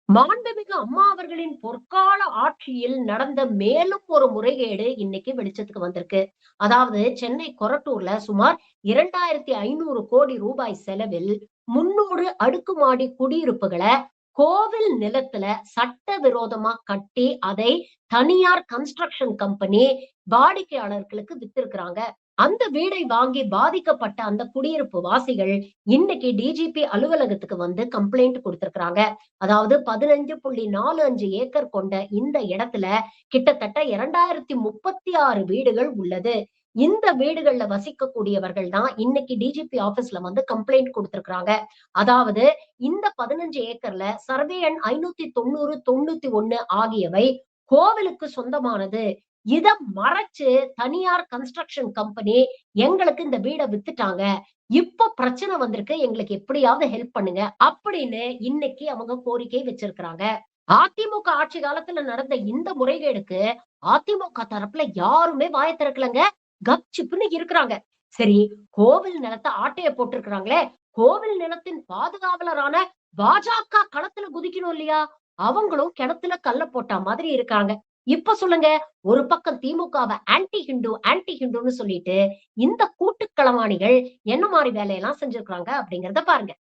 மாண்புமிகு அம்மா அவர்களின் பொற்கால ஆட்சியில் நடந்த மேலும் ஒரு முறைகேடு இன்னைக்கு வெளிச்சத்துக்கு வந்திருக்கு. அதாவது சென்னை கொரட்டூர்ல சுமார் 2500 கோடி ரூபாய் செலவில் 300 அடுக்குமாடி குடியிருப்புகள கோவில் நிலத்துல சட்டவிரோதமா கட்டி, அதை தனியார் கன்ஸ்ட்ரக்ஷன் கம்பெனி வாடிக்கையாளர்களுக்கு வித்திருக்கிறாங்க. அந்த வீடை வாங்கி பாதிக்கப்பட்ட அந்த குடியிருப்பு வாசிகள் இன்னைக்கு டிஜிபி அலுவலகத்துக்கு வந்து கம்ப்ளைண்ட் குடுத்திருக்கிறாங்க. அதாவது 15.45 ஏக்கர் கொண்ட இந்த இடத்துல கிட்டத்தட்ட 2036 வீடுகள் உள்ளது. இந்த வீடுகள்ல வசிக்கக்கூடியவர்கள் தான் இன்னைக்கு டிஜிபி ஆபீஸ்ல வந்து கம்ப்ளைண்ட் குடுத்திருக்காங்க. அதாவது இந்த 15 ஏக்கர்ல சர்வே எண் 590, 91 ஆகியவை கோவிலுக்கு சொந்தமானது. இத மறைச்சு தனியார் கன்ஸ்ட்ரக்ஷன் கம்பெனி எங்களுக்கு இந்த வீட வித்துட்டாங்க. இப்ப பிரச்சனை வந்திருக்கு. எங்களுக்கு எப்படியாவது ஹெல்ப் பண்ணுங்க. அப்படின்னு இன்னைக்கு அவங்க கோரிக்கை வச்சிருக்கிறாங்க. அதிமுக ஆட்சி காலத்துல நடந்த இந்த முறைகேடுக்கு அதிமுக தரப்புல யாருமே வாய திறக்கலங்க. கப்சிப்ன்னு இருக்கிறாங்க. சரி, கோவில் நிலத்த ஆட்டைய போட்டிருக்கிறாங்களே, கோவில் நிலத்தின் பாதுகாவலரான பாஜக களத்துல குதிக்கணும் இல்லையா? அவங்களும் கிணத்துல கல்ல போட்டா மாதிரி இருக்காங்க. இப்ப சொல்லுங்க, ஒரு பக்கம் திமுகவ ஆன்டி ஹிந்து, ஆன்டி ஹிந்துன்னு சொல்லிட்டு, இந்த கூட்டுக்களவாணிகள் என்ன மாரி வேலையெல்லாம் செஞ்சிருக்காங்க அப்படிங்கிறத பாருங்க.